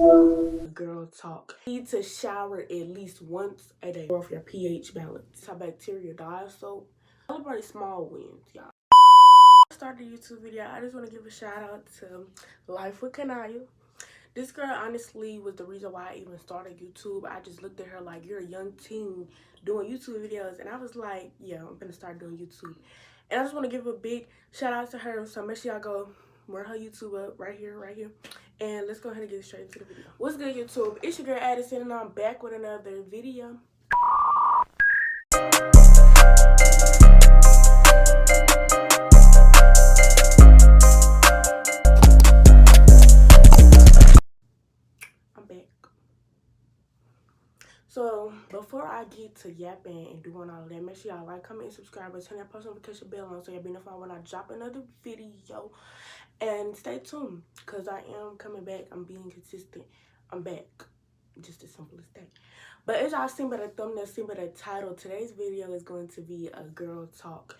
Girl talk. You need to shower at least once a day off your pH balance. How bacteria die. So celebrate small wins, y'all. Start the YouTube video. I just want to give a shout out to Life with Kanaya. This girl honestly was the reason why I even started YouTube. I just looked at her like, you're a young teen doing YouTube videos, and I was like, yeah, I'm gonna start doing YouTube. And I just want to give a big shout out to her. So make sure y'all go wear her YouTube up right here, and let's go ahead and get straight into the video. What's good, YouTube? It's your girl Addison, and I'm back with another video. I'm back. So before I get to yapping and doing all of that, make sure y'all like, comment, and subscribe, and turn that post notification bell on so y'all be notified when I drop another video. And stay tuned, because I am coming back. I'm being consistent. I'm back. Just as simple as that. But as y'all seen by the thumbnail, seen by the title, today's video is going to be a girl talk.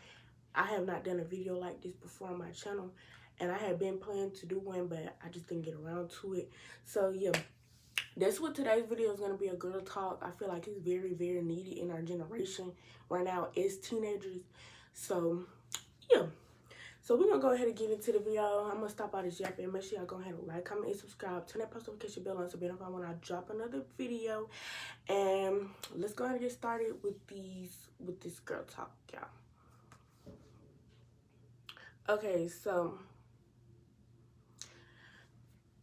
I have not done a video like this before on my channel, and I had been planning to do one, but I just didn't get around to it. So yeah, that's what today's video is going to be, a girl talk. I feel like it's very, very needed in our generation right now as teenagers. So yeah. So we're going to go ahead and get into the video. I'm going to stop all this yapping. Make sure y'all go ahead and like, comment, and subscribe. Turn that post notification bell on so be notified when I drop another video. And let's go ahead and get started with this girl talk, y'all. Okay, so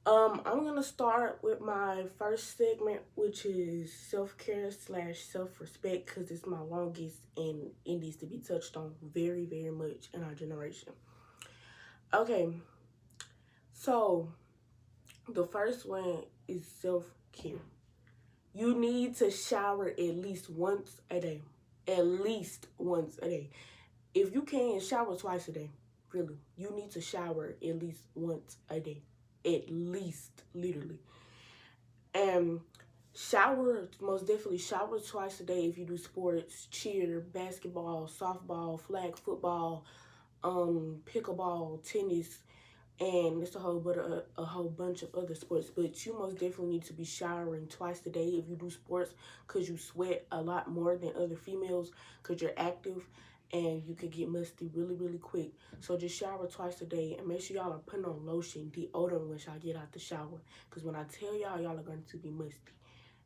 I'm going to start with my first segment, which is self-care / self-respect, because it's my longest and it needs to be touched on very, very much in our generation. Okay, so the first one is self-care. You need to shower at least once a day. At least once a day. If you can, shower twice a day. Really. You need to shower at least once a day. At least, literally. And shower, most definitely shower twice a day if you do sports, cheer, basketball, softball, flag football, pickleball, tennis, and it's a whole bunch of other sports. But you most definitely need to be showering twice a day if you do sports, because you sweat a lot more than other females, because you're active and you could get musty really, really quick. So just shower twice a day, and make sure y'all are putting on lotion, deodorant once y'all get out the shower, because when I tell y'all, y'all are going to be musty.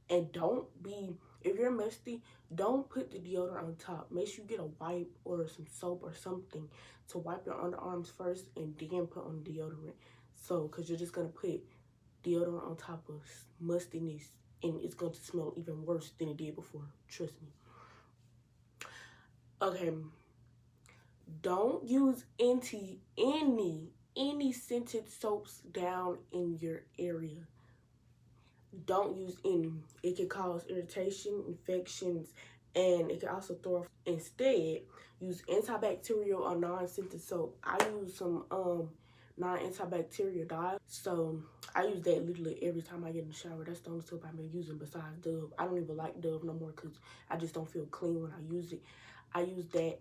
And don't be, if you're musty, don't put the deodorant on top. Make sure you get a wipe or some soap or something to wipe your underarms first and then put on deodorant. So, because you're just going to put deodorant on top of mustiness, and it's going to smell even worse than it did before. Trust me. Okay. Don't use any scented soaps down in your area. Don't use any. It can cause irritation, infections, and it can also throw off. Instead, use antibacterial or non-scented soap. I use some non-antibacterial dye, so I use that literally every time I get in the shower. That's the only soap I've been using besides Dove. I don't even like Dove no more because I just don't feel clean when I use it. I use that.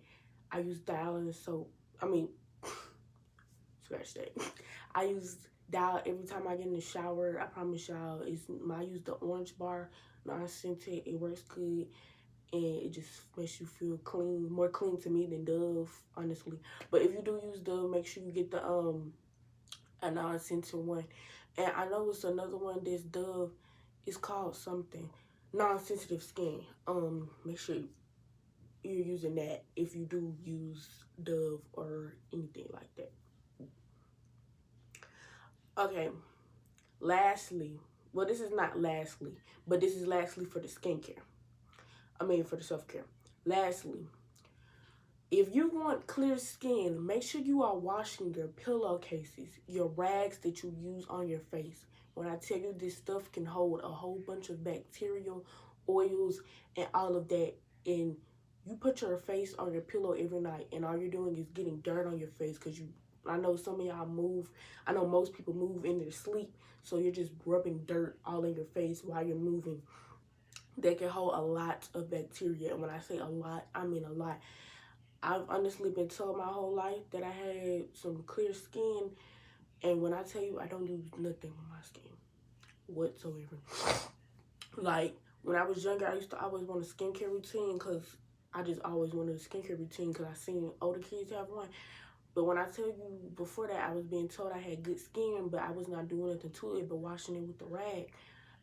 I use Dial soap. I mean, scratch that. I use Dial every time I get in the shower. I promise y'all, I use the orange bar, non-scented. It works good, and it just makes you feel clean, more clean to me than Dove, honestly. But if you do use Dove, make sure you get the a non-scented one. And I know it's another one that's Dove. It's called something. Non-sensitive skin. Make sure you're using that if you do use Dove or anything like that. Okay, lastly, well, this is not lastly, but this is lastly for the skincare. For the self-care. Lastly, if you want clear skin, make sure you are washing your pillowcases, your rags that you use on your face. When I tell you this stuff can hold a whole bunch of bacterial oils and all of that, and you put your face on your pillow every night, and all you're doing is getting dirt on your face, because I know some of y'all move. I know most people move in their sleep, so you're just rubbing dirt all in your face while you're moving. That can hold a lot of bacteria, and when I say a lot, I mean a lot. I've honestly been told my whole life that I had some clear skin, and when I tell you I don't do nothing with my skin, whatsoever. Like, when I was younger, I used to always want a skincare routine because I just always wanted a skincare routine because I seen older kids have one. But when I tell you before that, I was being told I had good skin, but I was not doing nothing to it but washing it with the rag.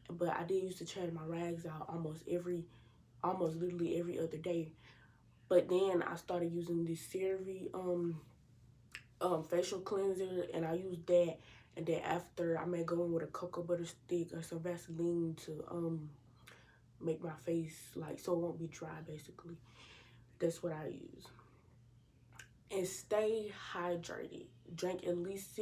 But I did used to change my rags out almost literally every other day. But then I started using this CeraVe facial cleanser, and I used that. And then after, I may go in with a cocoa butter stick or some Vaseline to make my face like so it won't be dry. Basically, that's what I use. And stay hydrated. Drink at least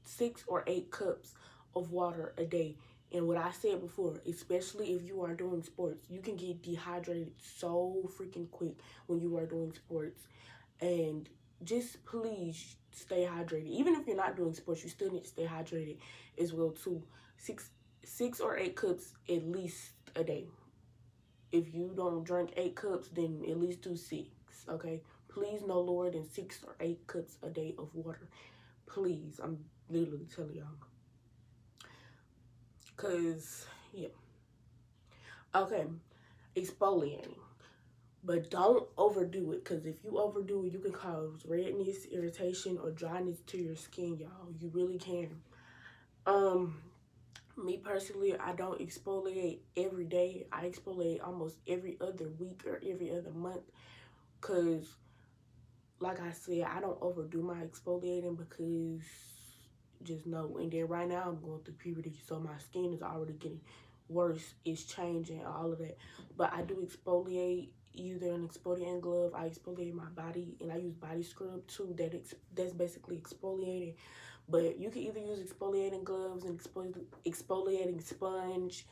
six or 8 cups of water a day. And what I said before, especially if you are doing sports, you can get dehydrated so freaking quick when you are doing sports. And just please stay hydrated. Even if you're not doing sports, you still need to stay hydrated as well too. Six or 8 cups at least a day. If you don't drink 8 cups, then at least do 6. Okay, please no lower than 6 or 8 cups a day of water. Please, I'm literally telling y'all. Cause yeah. Okay, exfoliating. But don't overdo it, because if you overdo it, you can cause redness, irritation, or dryness to your skin, y'all. You really can. Um, Me personally, I don't exfoliate every day. I exfoliate almost every other week or every other month, because, like I said, I don't overdo my exfoliating because just no. And then right now I'm going through puberty, so my skin is already getting worse. It's changing, all of that. But I do exfoliate either an exfoliating glove. I exfoliate my body, and I use body scrub too. That's basically exfoliating. But you can either use exfoliating gloves and exfoliating sponge.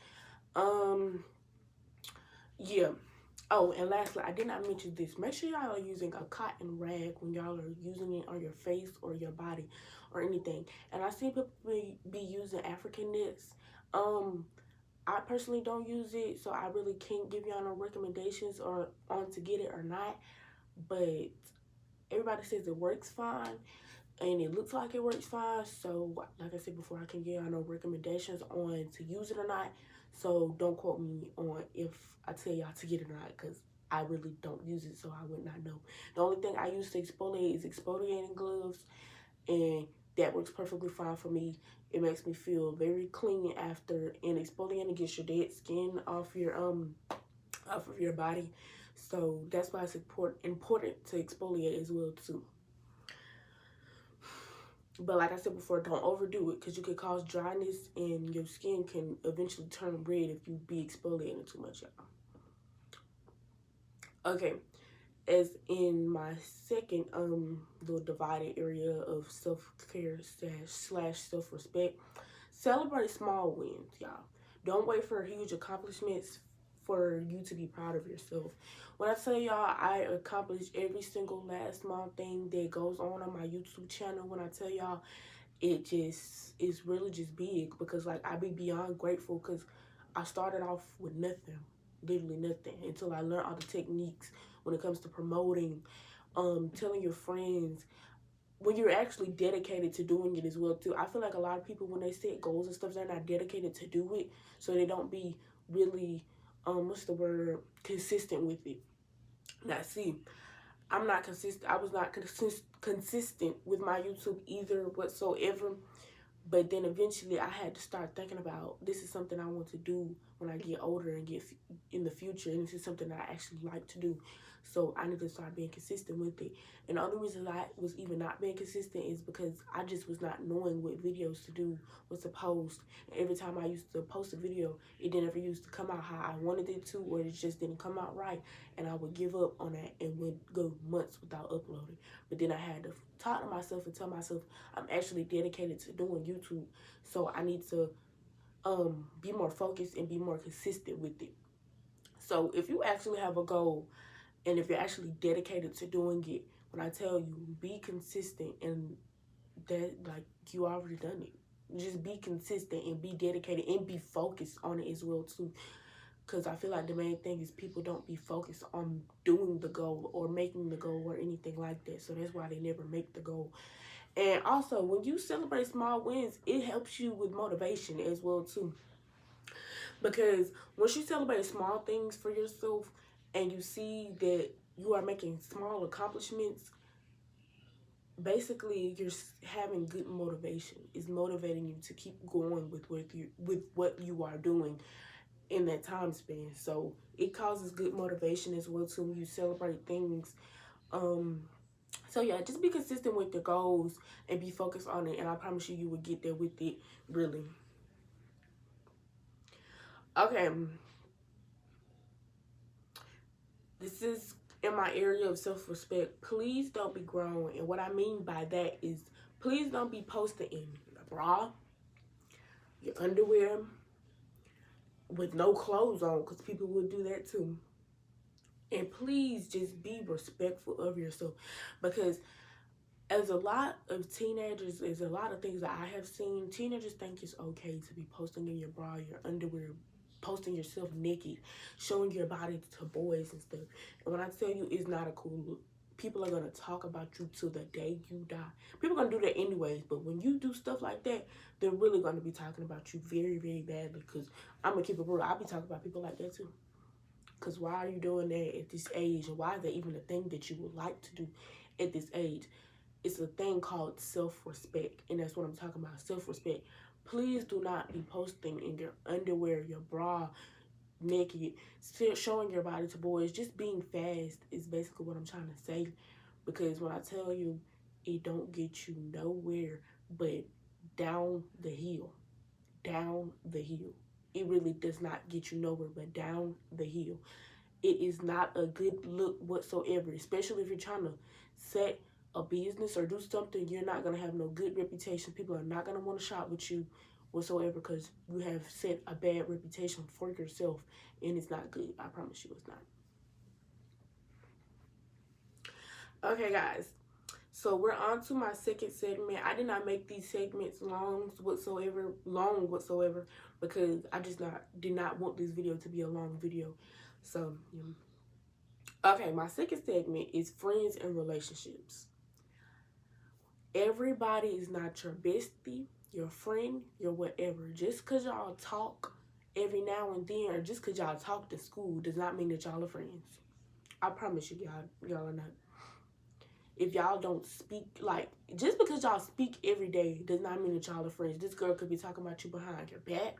Um, yeah. Oh, and lastly, I did not mention this. Make sure y'all are using a cotton rag when y'all are using it on your face or your body or anything. And I see people be using African knits. Um, I personally don't use it, so I really can't give y'all no recommendations or on to get it or not. But everybody says it works fine, and it looks like it works fine. So, like I said before, I can give y'all no recommendations on to use it or not. So don't quote me on if I tell y'all to get it or not, because I really don't use it, so I would not know. The only thing I use to exfoliate is exfoliating gloves, and that works perfectly fine for me. It makes me feel very clean after, and exfoliating gets your dead skin off of your body. So that's why it's important to exfoliate as well too. But like I said before, don't overdo it, because you can cause dryness and your skin can eventually turn red if you be exfoliating too much, y'all. Okay, as in my second little divided area of self-care slash self-respect, celebrate small wins, y'all. Don't wait for huge accomplishments for you to be proud of yourself. When I tell y'all I accomplish every single last small thing that goes on my YouTube channel, when I tell y'all it just is really just big, because like I be beyond grateful, because I started off with nothing, literally nothing, until I learned all the techniques when it comes to promoting, telling your friends, when you're actually dedicated to doing it as well too. I feel like a lot of people, when they set goals and stuff, they're not dedicated to do it, so they don't be really what's the word, consistent with it. Now see, I'm not consistent. I was not consistent with my YouTube either whatsoever. But then eventually I had to start thinking about, this is something I want to do when I get older and get in the future, and this is something that I actually like to do. So I need to start being consistent with it. And the only reason I was even not being consistent is because I just was not knowing what videos to do, what to post. And every time I used to post a video, it didn't ever used to come out how I wanted it to, or it just didn't come out right. And I would give up on that and would go months without uploading. But then I had to talk to myself and tell myself, I'm actually dedicated to doing YouTube, so I need to be more focused and be more consistent with it. So if you actually have a goal, and if you're actually dedicated to doing it, when I tell you be consistent, and that, like, you already done it. Just be consistent and be dedicated and be focused on it as well too. Because I feel like the main thing is people don't be focused on doing the goal or making the goal or anything like that. So that's why they never make the goal. And also, when you celebrate small wins, it helps you with motivation as well too. Because once you celebrate small things for yourself and you see that you are making small accomplishments, basically you're having good motivation. It's motivating you to keep going with what you are doing in that time span. So it causes good motivation as well too when you celebrate things. Um so yeah, just be consistent with your goals and be focused on it, and I promise you, you will get there with it. Really. Okay, this is in my area of self-respect. Please don't be grown, and what I mean by that is please don't be posting in your bra, your underwear, with no clothes on, because people will do that too. And please just be respectful of yourself, because as a lot of teenagers, there's a lot of things that I have seen. Teenagers think it's okay to be posting in your bra, your underwear, posting yourself naked, showing your body to boys and stuff. And when I tell you, it's not a cool look. People are gonna talk about you till the day you die. People are gonna do that anyways, but when you do stuff like that, they're really gonna be talking about you very, very badly. Cause I'm gonna keep it real. I'll be talking about people like that too. Cause why are you doing that at this age? And why is that even a thing that you would like to do at this age? It's a thing called self-respect, and that's what I'm talking about, self-respect. Please do not be posting in your underwear, your bra, naked, showing your body to boys. Just being fast is basically what I'm trying to say, because when I tell you, it don't get you nowhere but down the hill. Down the hill. It really does not get you nowhere but down the hill. It is not a good look whatsoever, especially if you're trying to set a business or do something. You're not going to have no good reputation. People are not going to want to shop with you whatsoever, because you have set a bad reputation for yourself, and it's not good. I promise you it's not. Okay, guys. So we're on to my second segment. I did not make these segments long whatsoever, because I just did not want this video to be a long video. So, okay, my second segment is friends and relationships. Everybody is not your bestie, your friend, your whatever. Just because y'all talk every now and then, or just because y'all talk to school, does not mean that y'all are friends. I promise you, y'all are not. If y'all don't speak, like, just because y'all speak every day does not mean that y'all are friends. This girl could be talking about you behind your back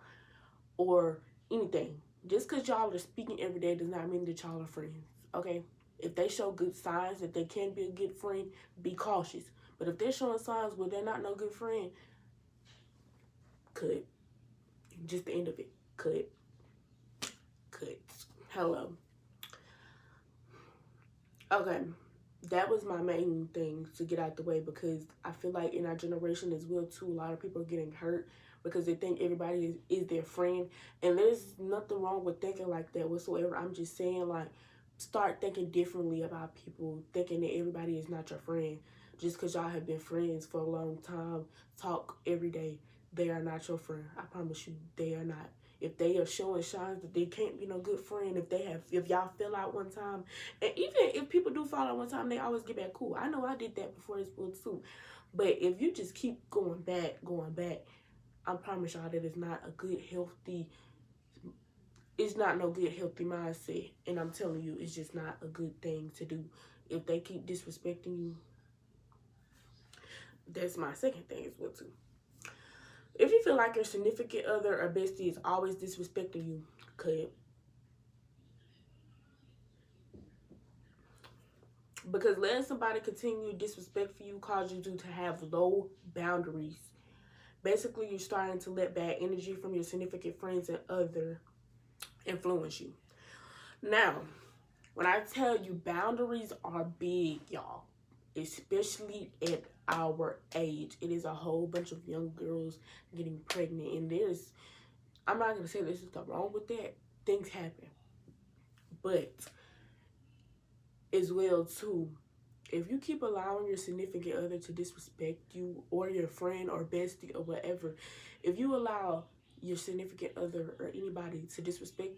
or anything. Just because y'all are speaking every day does not mean that y'all are friends, okay? If they show good signs that they can be a good friend, be cautious. But if they're showing signs where they're not no good friend, cut. Just the end of it. Cut. Hello. Okay. That was my main thing to get out the way, because I feel like in our generation as well too, a lot of people are getting hurt because they think everybody is their friend. And there's nothing wrong with thinking like that whatsoever. I'm just saying, like, start thinking differently about people, thinking that everybody is not your friend. Just because y'all have been friends for a long time, talk every day, they are not your friend. I promise you, they are not. If they are showing signs that they can't be no good friend, if y'all fell out one time, and even if people do fall out one time, they always get back cool. I know I did that before this book too. But if you just keep going back, I promise y'all that it's not a good, healthy, it's not no good, healthy mindset. And I'm telling you, it's just not a good thing to do. If they keep disrespecting you, that's my second thing as well too. If you feel like your significant other or bestie is always disrespecting you, cut. Because letting somebody continue to disrespect for you causes you to have low boundaries. Basically, you're starting to let bad energy from your significant friends and other influence you. Now, when I tell you boundaries are big, y'all, especially at our age, it is a whole bunch of young girls getting pregnant, and I'm not gonna say there's something wrong with that. Things happen, but as well too, if you keep allowing your significant other to disrespect you, or your friend or bestie or whatever, if you allow your significant other or anybody to disrespect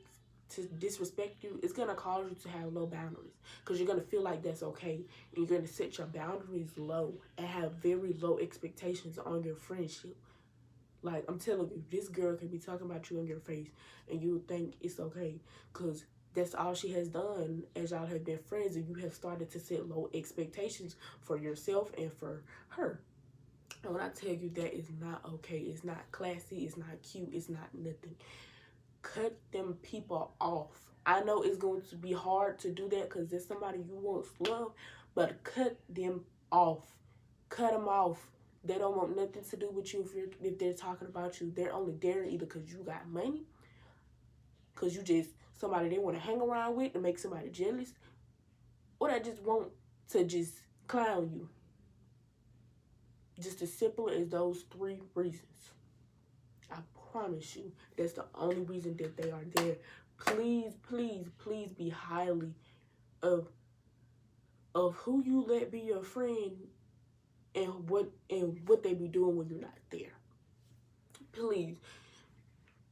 you, it's gonna cause you to have low boundaries, because you're gonna feel like that's okay, and you're gonna set your boundaries low and have very low expectations on your friendship. Like, I'm telling you, this girl can be talking about you in your face and you would think it's okay because that's all she has done as y'all have been friends, and you have started to set low expectations for yourself and for her. And when I tell you that is not okay, it's not classy, it's not cute, it's not nothing. Cut them people off. I know it's going to be hard to do that because there's somebody you want to love, but cut them off. Cut them off. They don't want nothing to do with you if they're talking about you. They're only there either because you got money, because you just somebody they want to hang around with to make somebody jealous, or they just want to just clown you. Just as simple as those 3 reasons. I promise you, that's the only reason that they are there. Please, please, please be highly of who you let be your friend and what they be doing when you're not there. Please.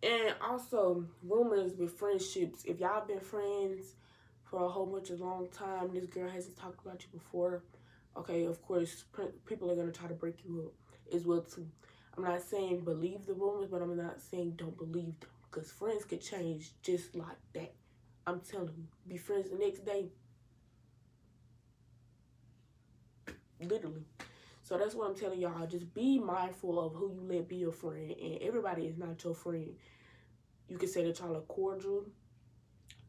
And also, rumors with friendships. If y'all been friends for a whole bunch of long time, this girl hasn't talked about you before, okay, of course, people are going to try to break you up as well, too. I'm not saying believe the rumors, but I'm not saying don't believe them. Because friends could change just like that. I'm telling you. Be friends the next day. Literally. So that's what I'm telling y'all. Just be mindful of who you let be your friend. And everybody is not your friend. You can say that y'all are cordial.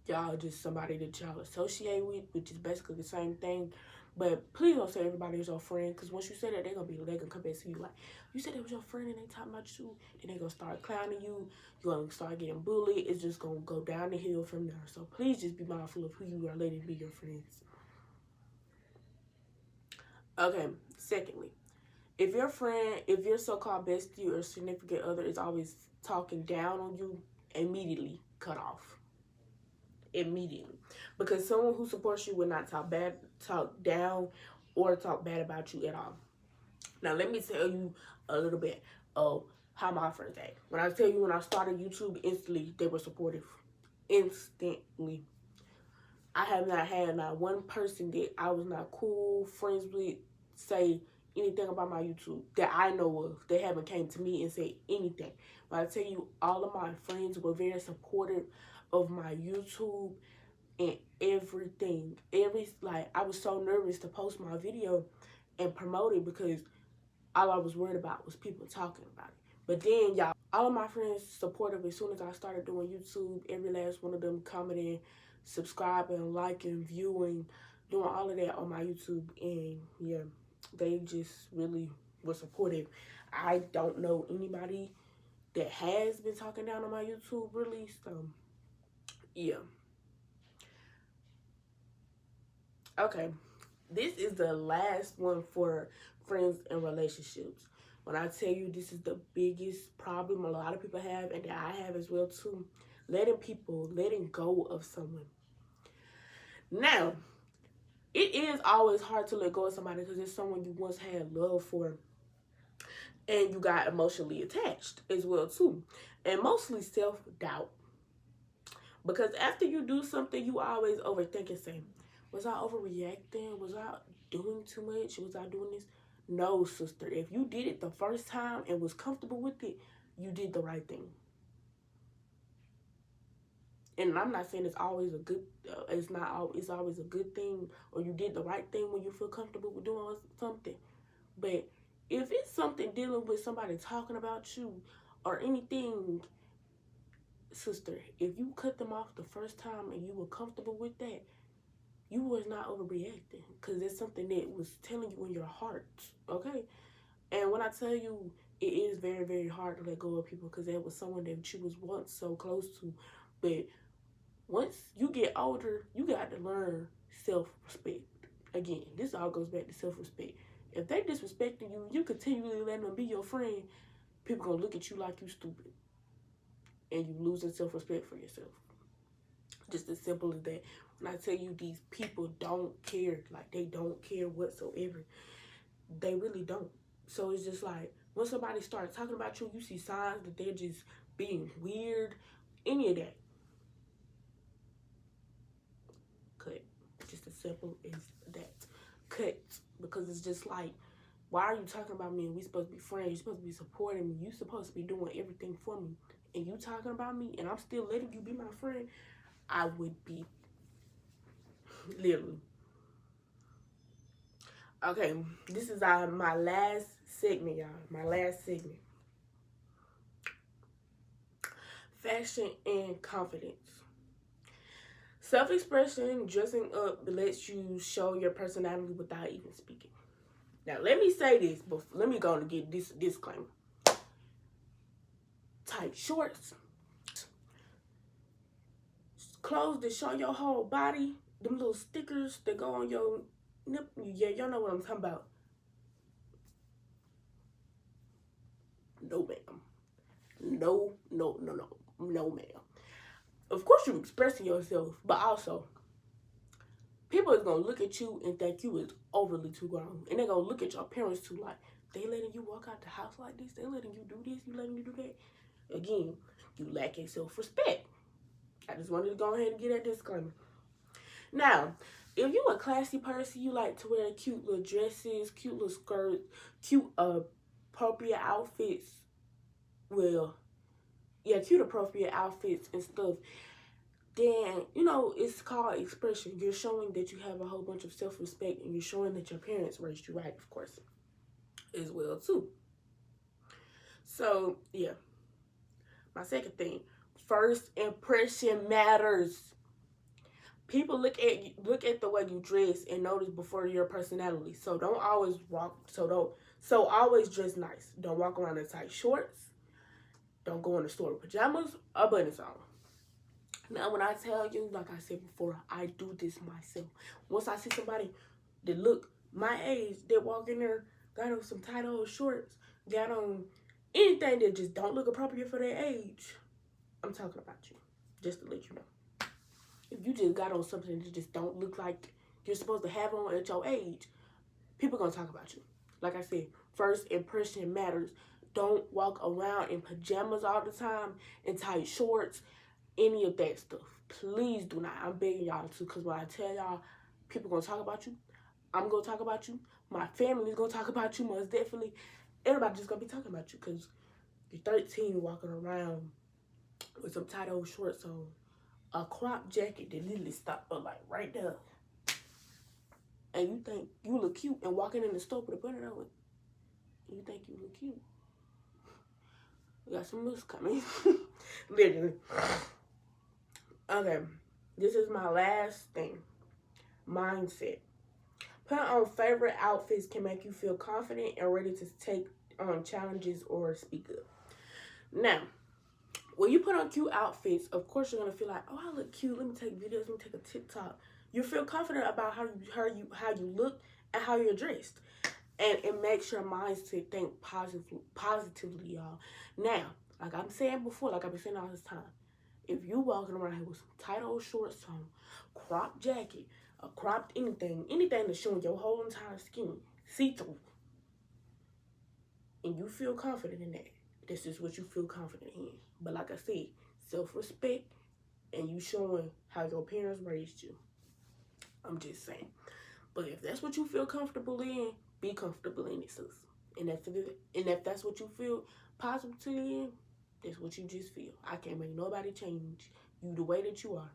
Y'all just somebody that y'all associate with, which is basically the same thing. But please don't say everybody is your friend, because once you say that, they're gonna come back to you like, you said that was your friend and they talking about you, then they gonna start clowning you, you're gonna start getting bullied, it's just gonna go down the hill from there. So please just be mindful of who you are letting be your friends. Okay, secondly, if your so-called bestie or significant other is always talking down on you, immediately cut off. Immediately. Because someone who supports you will not talk down, or talk bad about you at all. Now, let me tell you a little bit of how my friends act. When I tell you, when I started YouTube, instantly, they were supportive. Instantly. I have not had not one person that I was not cool, friends with, say anything about my YouTube that I know of. They haven't came to me and said anything. But I tell you, all of my friends were very supportive of my YouTube and everything. I was so nervous to post my video and promote it because all I was worried about was people talking about it. But then, y'all, all of my friends supportive as soon as I started doing YouTube. Every last one of them commenting, subscribing, liking, viewing, doing all of that on my YouTube. And yeah, they just really were supportive. I don't know anybody that has been talking down on my YouTube really, so yeah. Okay, this is the last one for friends and relationships. When I tell you this is the biggest problem a lot of people have, and that I have as well too, letting go of someone. Now, it is always hard to let go of somebody because it's someone you once had love for and you got emotionally attached as well too. And mostly self-doubt. Because after you do something, you always overthink and say, was I overreacting? Was I doing too much? Was I doing this? No, sister. If you did it the first time and was comfortable with it, you did the right thing. And I'm not saying it's always a good, it's always a good thing, or you did the right thing when you feel comfortable with doing something. But if it's something dealing with somebody talking about you or anything, sister, if you cut them off the first time and you were comfortable with that, you was not overreacting, because it's something that was telling you in your heart, okay? And when I tell you, it is very, very hard to let go of people because that was someone that you was once so close to. But once you get older, you got to learn self-respect. Again, this all goes back to self-respect. If they disrespecting you, you continually letting them be your friend, people gonna look at you like you stupid. And you losing self-respect for yourself. Just as simple as that. When I tell you these people don't care, like they don't care whatsoever, they really don't. So it's just like, when somebody starts talking about you, you see signs that they're just being weird, any of that, cut. Just as simple as that. Cut. Because it's just like, Why are you talking about me and we supposed to be friends? You're supposed to be supporting me. You supposed to be doing everything for me. And you talking about me and I'm still letting you be my friend? I would be literally. Okay, this is my last segment, y'all. My last segment. Fashion and confidence. Self-expression, dressing up, lets you show your personality without even speaking. Now, let me say this, but let me go and get this disclaimer. Tight shorts, clothes that show your whole body, them little stickers that go on your nip. Yeah, y'all know what I'm talking about. No, ma'am. No, ma'am. Of course, you're expressing yourself, but also, people is gonna look at you and think you is overly too grown, and they're gonna look at your parents too, like, they letting you walk out the house like this, they letting you do this, you letting you do that. Again, you lacking self-respect. I just wanted to go ahead and get that disclaimer. Now, if you a classy person, you like to wear cute little dresses, cute little skirts, cute appropriate outfits. Well, yeah, cute appropriate outfits and stuff. Then, it's called expression. You're showing that you have a whole bunch of self-respect, and you're showing that your parents raised you right, of course, as well too. So, yeah. My second thing, first impression matters. People look at the way you dress and notice before your personality. So don't always always dress nice. Don't walk around in tight shorts. Don't go in the store with pajamas or buttons on. Now, when I tell you, like I said before, I do this myself. Once I see somebody that look my age, that walk in there, got on some tight old shorts, got on anything that just don't look appropriate for their age, I'm talking about you. Just to let you know. If you just got on something that just don't look like you're supposed to have on at your age, people gonna talk about you. Like I said, first impression matters. Don't walk around in pajamas all the time, in tight shorts, any of that stuff. Please do not. I'm begging y'all to, because when I tell y'all, people gonna talk about you. I'm gonna talk about you. My family's gonna talk about you, most definitely. Everybody just gonna be talking about you because you're 13 walking around with some tight old shorts on, a crop jacket that literally stopped like right there, and you think you look cute, and walking in the store with a button on it, you think you look cute. We got some moose coming. Literally. Okay, this is my last thing. Mindset. Put on favorite outfits can make you feel confident and ready to take on challenges or speak up. Now, when you put on cute outfits, of course you're gonna feel like, oh, I look cute. Let me take videos. Let me take a TikTok. You feel confident about how you look and how you're dressed, and it makes your mindset think positively, y'all. Now, like I'm saying before, like I've been saying all this time, if you walking around here with some tight old shorts on, cropped jacket, a cropped anything that's showing your whole entire skin, see-through, and you feel confident in that, this is what you feel confident in. But like I said, self-respect, and you showing how your parents raised you. I'm just saying. But if that's what you feel comfortable in, be comfortable in it, sis. And if that's what you feel positive in, that's what you just feel. I can't make nobody change you the way that you are.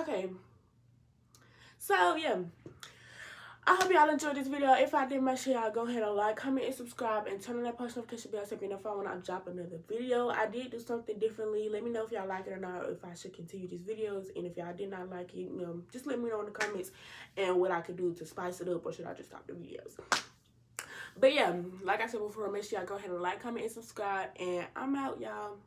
Okay. So, yeah. I hope y'all enjoyed this video. If I did, make sure y'all go ahead and like, comment, and subscribe, and turn on that post notification bell so you know when I drop another video. I did do something differently. Let me know if y'all like it or not, or if I should continue these videos. And if y'all did not like it, just let me know in the comments and what I could do to spice it up, or should I just stop the videos. But yeah, like I said before, make sure y'all go ahead and like, comment, and subscribe. And I'm out, y'all.